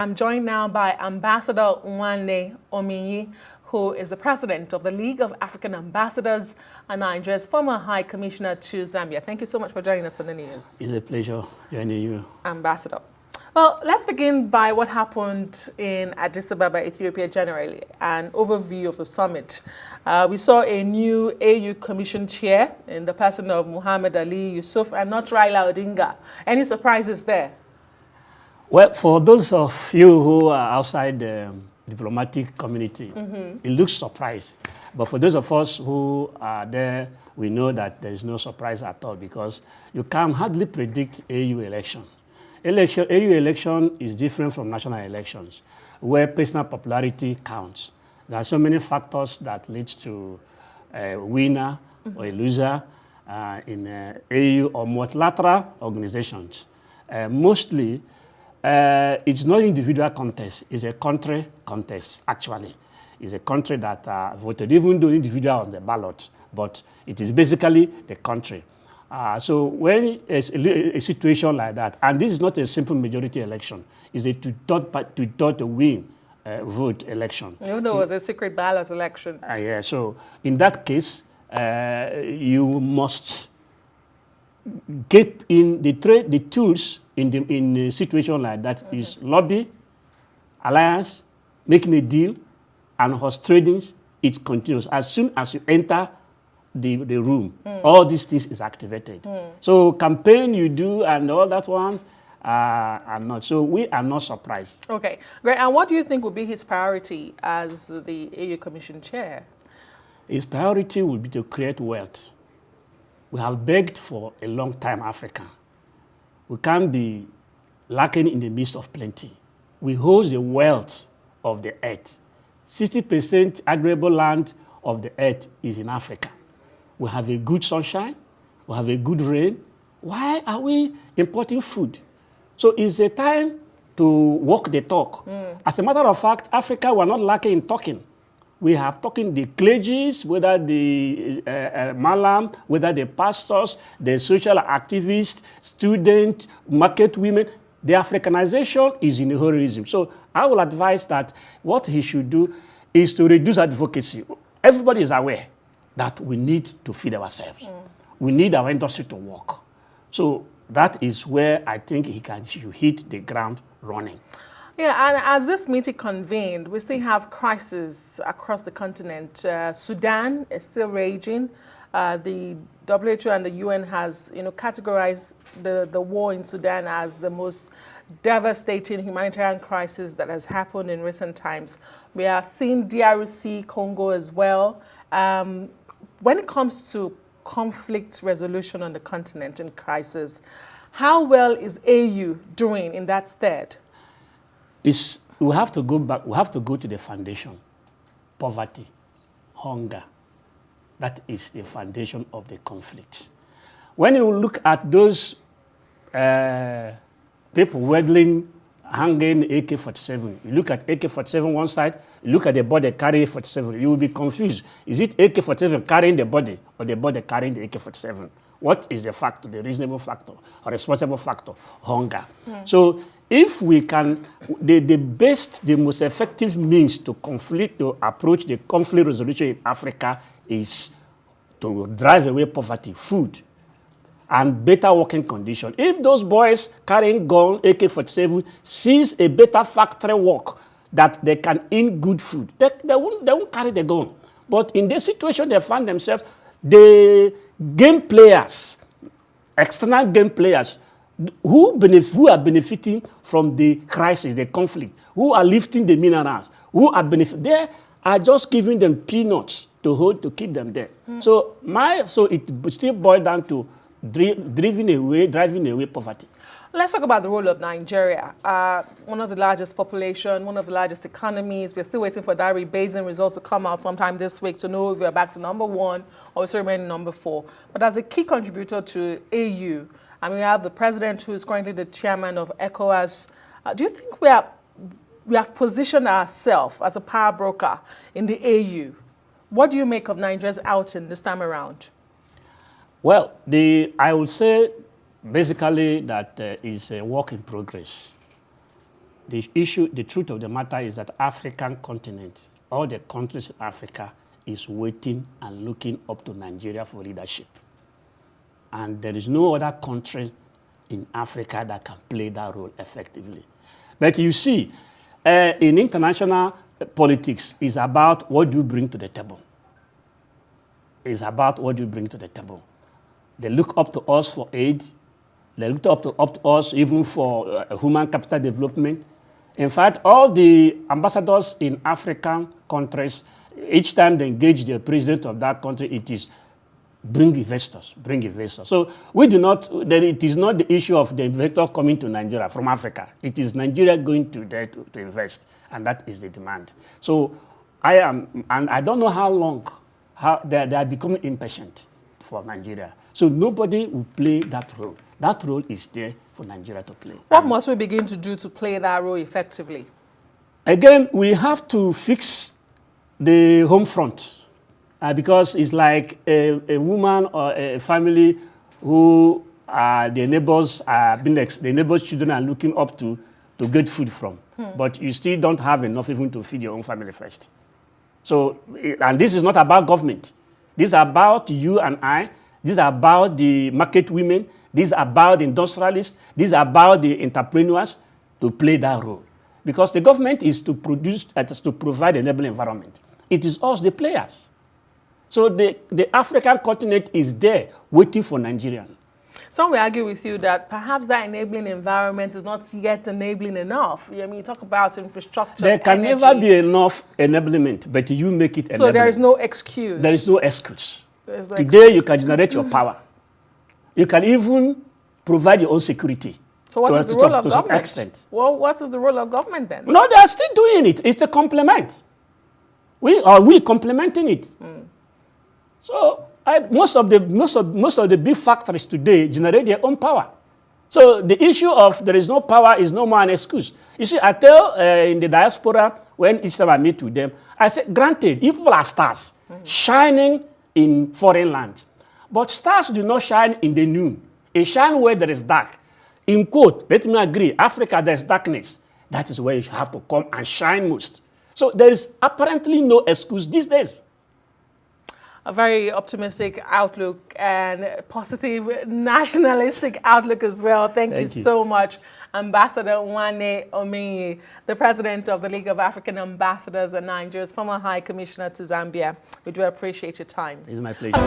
I'm joined now by Ambassador Omoniyi, who is the president of the League of African Ambassadors and Nigeria's former High Commissioner to Zambia. Thank you so much for joining us on the news. It's a pleasure joining you. Ambassador. Well, let's begin by what happened in Addis Ababa, Ethiopia, generally, an overview of the summit. We saw a new AU Commission chair in the person of Muhammad Ali Yusuf and not Raila Odinga. Any surprises there? Well, for those of you who are outside the diplomatic community, it looks surprising. But for those of us who are there, we know that there is no surprise at all because you can hardly predict AU election. AU election is different from national elections, where personal popularity counts. There are so many factors that lead to a winner or a loser in AU or multilateral organizations. Mostly, it's not individual contest, it's a country contest, actually. It's a country that voted, even though individual on the ballot, but it is basically the country. So when a situation like that, and this is not a simple majority election, it's a to win vote election. Even though it was a secret ballot election. Yeah, so in that case, you must get in the tools in a situation like that is lobby, alliance, making a deal, and horse trading. It continues as soon as you enter the room. All these things is activated. So campaign you do and all that ones are not. So we are not surprised. Okay, great. And what do you think will be his priority as the AU Commission chair? His priority will be to create wealth. We have begged for a long time, Africa. We can't be lacking in the midst of plenty. We hold the wealth of the earth. 60% arable land of the earth is in Africa. We have a good sunshine. We have a good rain. Why are we importing food? So it's a time to walk the talk. As a matter of fact, Africa, we're not lacking in talking. We have talking the clergies, whether the malam, whether the pastors, the social activists, students, market women. The Africanization is in heroism. So I will advise that what he should do is to reduce advocacy. Everybody is aware that we need to feed ourselves. We need our industry to work. So that is where I think he should hit the ground running. Yeah, and as this meeting convened, we still have crises across the continent. Sudan is still raging. The WHO and the UN has, categorized the war in Sudan as the most devastating humanitarian crisis that has happened in recent times. We are seeing DRC, Congo as well. When it comes to conflict resolution on the continent in crisis, how well is AU doing in that stead? We have to go back. We have to go to the foundation. Poverty, hunger. That is the foundation of the conflict. When you look at those people waddling, hanging AK-47, you look at AK-47 one side, you look at the body carrying AK-47, you will be confused. Is it AK-47 carrying the body or the body carrying the AK-47? What is the factor, the reasonable factor or responsible factor? Hunger. So if we can, the most effective means to approach the conflict resolution in Africa is to drive away poverty, food, and better working conditions. If those boys carrying gun, AK-47, sees a better factory work that they can eat good food, they won't carry the gun. But in this situation they find themselves, the game players, external game players, who are benefiting from the crisis, the conflict, who are lifting the minerals, who are benefiting, they are just giving them peanuts to keep them there. So it still boils down to driving away poverty. Let's talk about the role of Nigeria. One of the largest population, one of the largest economies. We're still waiting for that rebasing result to come out sometime this week to know if we're back to number 1 or still remaining number 4. But as a key contributor to AU, we have the president who is currently the chairman of ECOWAS. Do you think we have positioned ourselves as a power broker in the AU? What do you make of Nigeria's outing this time around? Well, I would say basically that is a work in progress. The truth of the matter is that African continent, all the countries in Africa, is waiting and looking up to Nigeria for leadership. And there is no other country in Africa that can play that role effectively. But you see, in international politics, it's about what you bring to the table. It's about what you bring to the table. They look up to us for aid. They look up to us even for human capital development. In fact, all the ambassadors in African countries, each time they engage the president of that country, it is bring investors, bring investors. So we do not, it is not the issue of the investor coming to Nigeria from Africa. It is Nigeria going to there to invest, and that is the demand. So and I don't know how long, they are becoming impatient for Nigeria. So nobody will play that role. That role is there for Nigeria to play. What must we begin to do to play that role effectively? Again, we have to fix the home front. Because it's like a woman or a family who the neighbors the neighbors' children are looking up to get food from. But you still don't have enough even to feed your own family first. So, and this is not about government. This is about you and I. This is about the market women. This is about the industrialists. This is about the entrepreneurs to play that role. Because the government is to provide an enabling environment. It is us, the players. So the African continent is there waiting for Nigeria. Some will argue with you that perhaps that enabling environment is not yet enabling enough. I mean, you talk about infrastructure, there can energy. never be enough enablement, but you make it enabling. So there is no excuse. There is no excuse. There's no Today excuse. you can generate your power. You can even provide your own security. So what is the role of to some government? extent. Well, what is the role of government then? No, they are still doing it. It's the complement. We complementing it. So most of the big factories today generate their own power. So the issue of there is no power is no more an excuse. You see, I tell in the diaspora, when each time I meet with them, I say, granted, you people are stars shining in foreign land. But stars do not shine in the noon. They shine where there is dark. In quote, let me agree, Africa, there is darkness. That is where you have to come and shine most. So there is apparently no excuse these days. A very optimistic outlook and positive nationalistic outlook as well. Thank you so much, Ambassador Omoniyi, the president of the League of African Ambassadors and Nigeria's former High Commissioner to Zambia. We do appreciate your time. It's my pleasure.